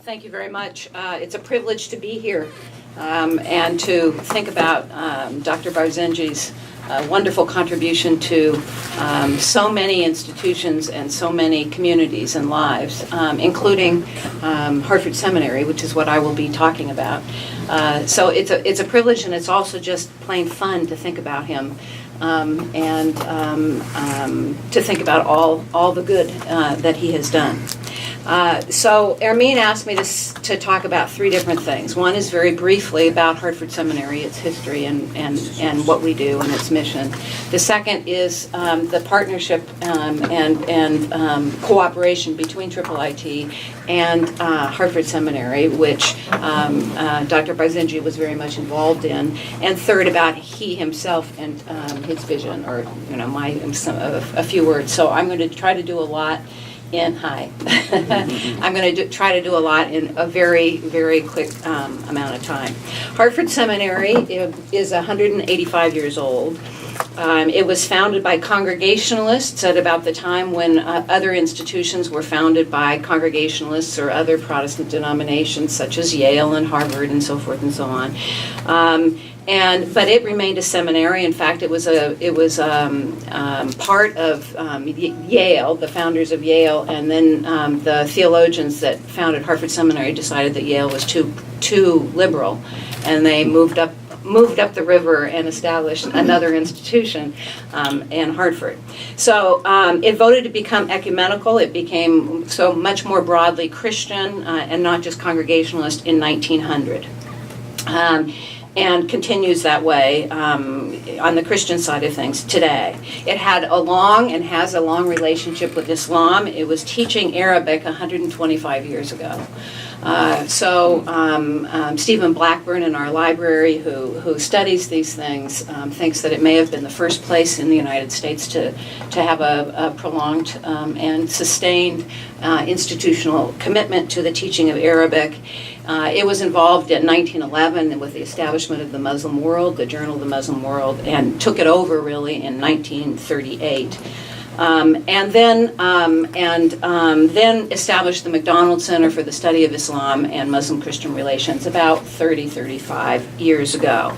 Thank you very much. It's a privilege to be here and to think about Dr. Barzinji's wonderful contribution to so many institutions and so many communities and lives, including Hartford Seminary, which is what I will be talking about. So it's a privilege, and it's also just plain fun to think about him and to think about all the good that he has done. So Ermine asked me to talk about three different things. One is very briefly about Hartford Seminary, its history and what we do and its mission. The second is the partnership and cooperation between IIIT and Hartford Seminary, which Dr. Barzinji was very much involved in. And third, about he himself and his vision, or a few words. So I'm going to try to do a lot. I'm going to try to do a lot in a very, very quick amount of time. Hartford Seminary is 185 years old. It was founded by Congregationalists at about the time when other institutions were founded by Congregationalists or other Protestant denominations such as Yale and Harvard and so forth and so on. But it remained a seminary. In fact, it was part of Yale, the founders of Yale, and then the theologians that founded Hartford Seminary decided that Yale was too liberal, and they moved up the river and established another institution in Hartford. So it voted to become ecumenical. It became so much more broadly Christian and not just Congregationalist in 1900. And continues that way on the Christian side of things today. It had and has a long relationship with Islam. It was teaching Arabic 125 years ago. Stephen Blackburn in our library, who studies these things, thinks that it may have been the first place in the United States to have a prolonged and sustained institutional commitment to the teaching of Arabic. It was involved in 1911 with the establishment of the Muslim World, the Journal of the Muslim World, and took it over really in 1938. And then established the McDonald Center for the Study of Islam and Muslim-Christian Relations about 35 years ago.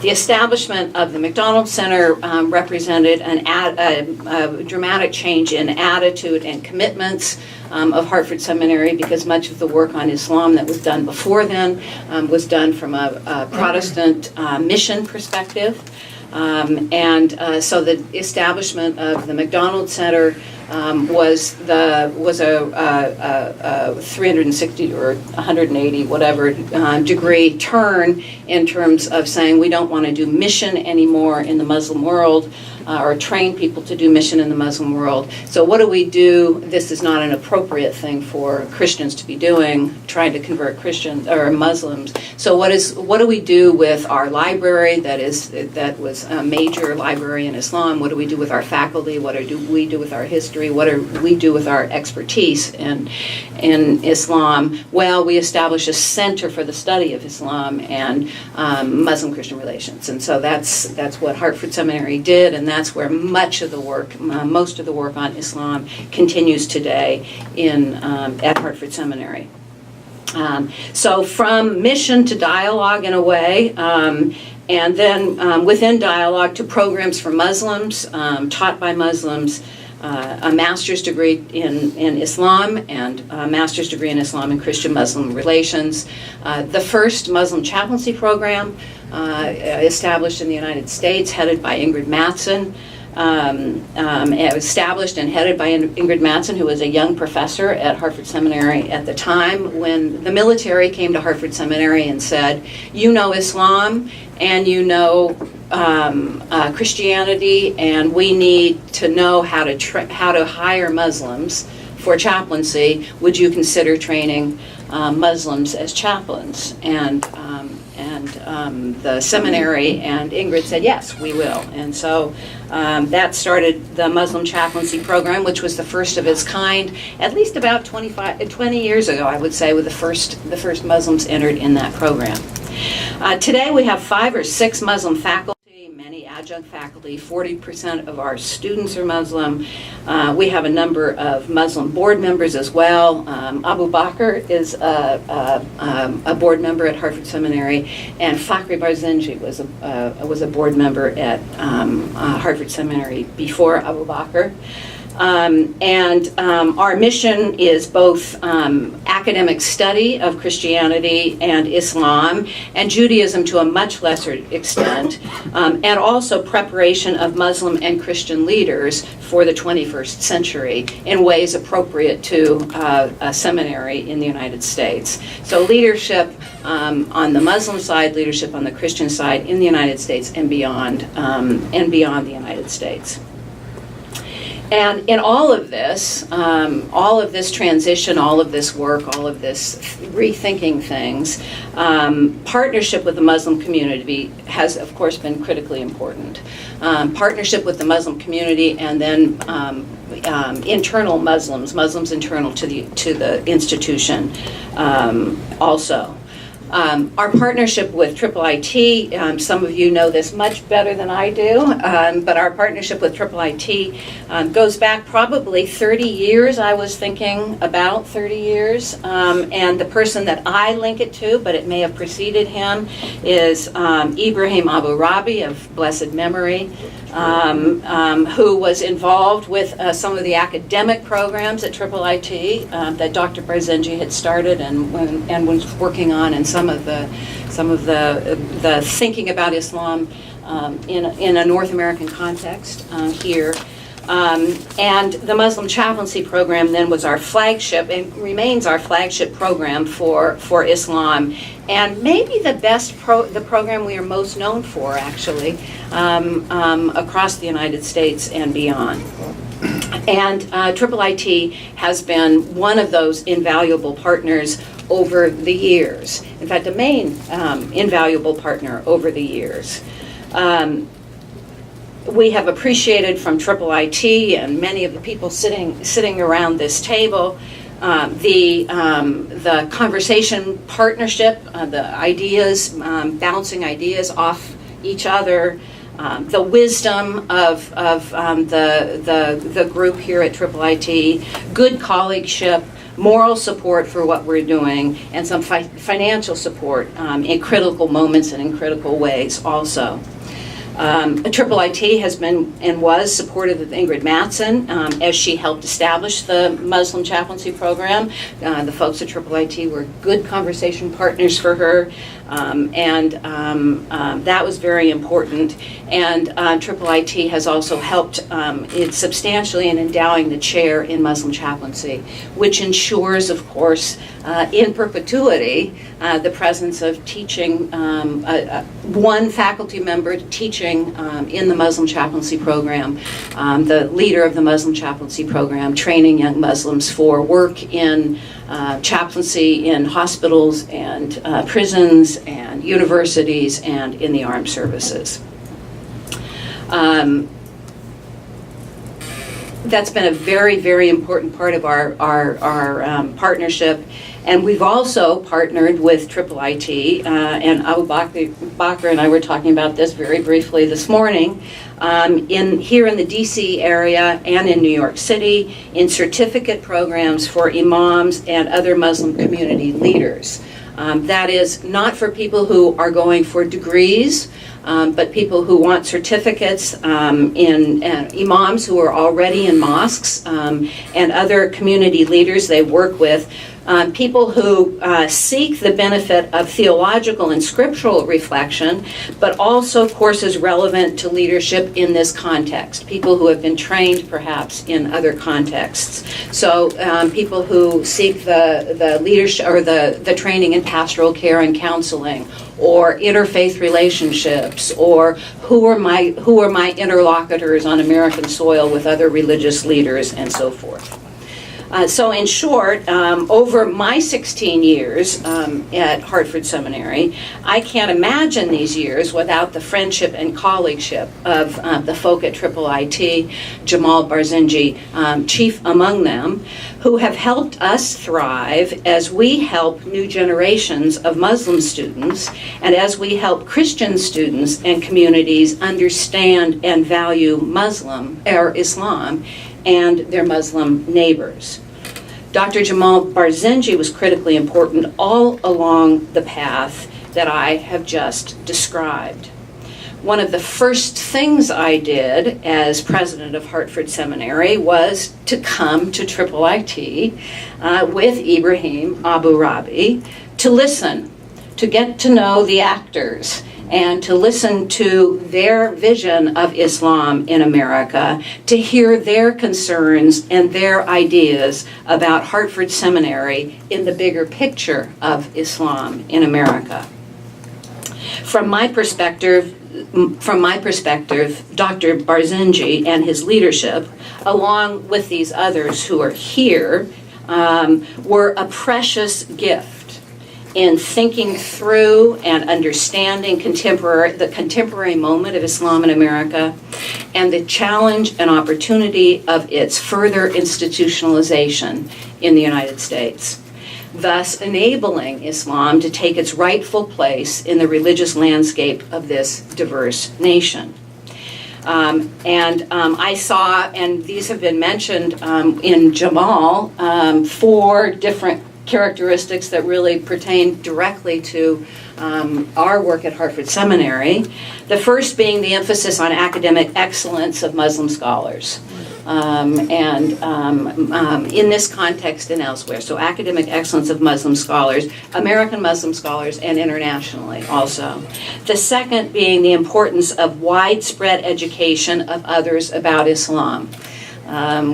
The establishment of the McDonald Center represented a dramatic change in attitude and commitments of Hartford Seminary, because much of the work on Islam that was done before then was done from a Protestant mission perspective. So the establishment of the McDonald Center was a 360 or 180 whatever degree turn in terms of saying we don't want to do mission anymore in the Muslim world or train people to do mission in the Muslim world. So what do we do? This is not an appropriate thing for Christians to be doing, trying to convert Christians or Muslims. So what do we do with our library that was a major library in Islam? What do we do with our faculty? What do we do with our history? What do we do with our expertise in Islam? Well, we establish a center for the study of Islam and Muslim-Christian relations. And so that's what Hartford Seminary did, and that's where most of the work on Islam continues today at Hartford Seminary. So from mission to dialogue in a way, and then within dialogue to programs for Muslims, taught by Muslims, a master's degree in Islam and a master's degree in Islam and Christian-Muslim relations. The first Muslim chaplaincy program established in the United States, headed by Ingrid Mattson, established and headed by Ingrid Mattson, who was a young professor at Hartford Seminary at the time when the military came to Hartford Seminary and said, you know Islam and you know Christianity, and we need to know how to hire Muslims for chaplaincy. Would you consider training Muslims as chaplains? And the seminary and Ingrid said, yes, we will. And so that started the Muslim chaplaincy program, which was the first of its kind, at least about 20 years ago, I would say, with the first Muslims entered in that program. Today we have 5 or 6 Muslim faculty many adjunct faculty. 40% of our students are Muslim. We have a number of Muslim board members as well. Abu Bakr is a board member at Hartford Seminary, and Jamal Barzinji was a board member at Hartford Seminary before Abu Bakr. Our mission is both academic study of Christianity and Islam, and Judaism to a much lesser extent, and also preparation of Muslim and Christian leaders for the 21st century in ways appropriate to a seminary in the United States. So leadership on the Muslim side, leadership on the Christian side in the United States and beyond the United States. And in all of this transition, all of this work, all of this rethinking things, partnership with the Muslim community has, of course, been critically important. Partnership with the Muslim community, and then internal Muslims internal to the institution also. Our partnership with IIIT, some of you know this much better than I do, but our partnership with IIIT goes back probably 30 years. I was thinking about 30 years. And the person that I link it to, but it may have preceded him, is Ibrahim Abu Rabi of blessed memory, who was involved with some of the academic programs at IIIT that Dr. Barzinji had started and was working on, and some of the thinking about Islam in a North American context here. And the Muslim Chaplaincy Program then was our flagship and remains our flagship program for Islam, and maybe the program we are most known for, actually, across the United States and beyond. And IIIT has been one of those invaluable partners over the years. In fact, a main invaluable partner over the years. We have appreciated from IIIT and many of the people sitting around this table the conversation partnership, the ideas, bouncing ideas off each other, the wisdom of the group here at IIIT, good colleagueship, moral support for what we're doing, and some financial support in critical moments and in critical ways also. IIIT has been and was supportive of Ingrid Mattson as she helped establish the Muslim Chaplaincy Program. The folks at IIIT were good conversation partners for her, and that was very important. And IIIT has also helped it substantially in endowing the chair in Muslim chaplaincy, which ensures, of course, in perpetuity, the presence of teaching, one faculty member teaching in the Muslim Chaplaincy Program, the leader of the Muslim Chaplaincy Program, training young Muslims for work in chaplaincy in hospitals and prisons and universities and in the armed services. That's been a very, very important part of our partnership. And we've also partnered with IIIT, and Abu Bakr and I were talking about this very briefly this morning, here in the DC area and in New York City, in certificate programs for imams and other Muslim community leaders. That is not for people who are going for degrees, but people who want certificates in imams who are already in mosques and other community leaders they work with. People who seek the benefit of theological and scriptural reflection, but also courses relevant to leadership in this context. People who have been trained perhaps in other contexts. So people who seek the leadership or the training in pastoral care and counseling, or interfaith relationships, or who are my interlocutors on American soil with other religious leaders, and so forth. So in short, over my 16 years at Hartford Seminary, I can't imagine these years without the friendship and colleagueship of the folk at IIIT, Jamal Barzinji, chief among them, who have helped us thrive as we help new generations of Muslim students and as we help Christian students and communities understand and value Islam and their Muslim neighbors. Dr. Jamal Barzinji was critically important all along the path that I have just described. One of the first things I did as president of Hartford Seminary was to come to IIIT with Ibrahim Abu Rabi to listen, to get to know the actors, and to listen to their vision of Islam in America, to hear their concerns and their ideas about Hartford Seminary in the bigger picture of Islam in America. From my perspective, Dr. Barzinji and his leadership, along with these others who are here, were a precious gift in thinking through and understanding the contemporary moment of Islam in America and the challenge and opportunity of its further institutionalization in the United States, thus enabling Islam to take its rightful place in the religious landscape of this diverse nation. I saw, and these have been mentioned in Jamal, 4 different characteristics that really pertain directly to our work at Hartford Seminary. The first being the emphasis on academic excellence of Muslim scholars. In this context and elsewhere. So academic excellence of Muslim scholars, American Muslim scholars, and internationally also. The second being the importance of widespread education of others about Islam.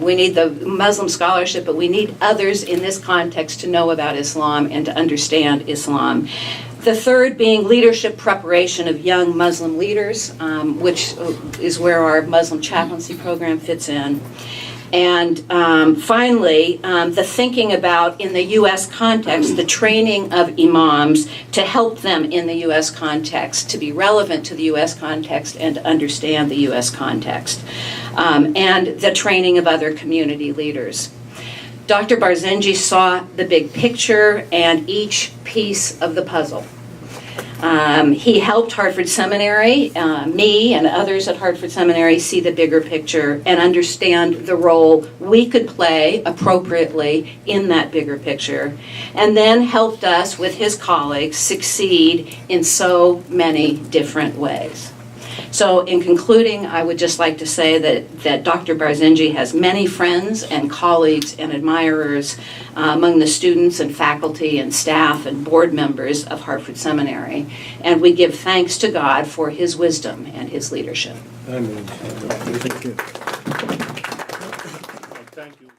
We need the Muslim scholarship, but we need others in this context to know about Islam and to understand Islam. The third being leadership preparation of young Muslim leaders, which is where our Muslim chaplaincy program fits in. And finally, the thinking about, in the U.S. context, the training of imams to help them in the U.S. context, to be relevant to the U.S. context and to understand the U.S. context, and the training of other community leaders. Dr. Barzinji saw the big picture and each piece of the puzzle. He helped Hartford Seminary, me and others at Hartford Seminary, see the bigger picture and understand the role we could play appropriately in that bigger picture, and then helped us with his colleagues succeed in so many different ways. So in concluding, I would just like to say that Dr. Barzinji has many friends and colleagues and admirers among the students and faculty and staff and board members of Hartford Seminary, and we give thanks to God for his wisdom and his leadership. Amen. Thank you.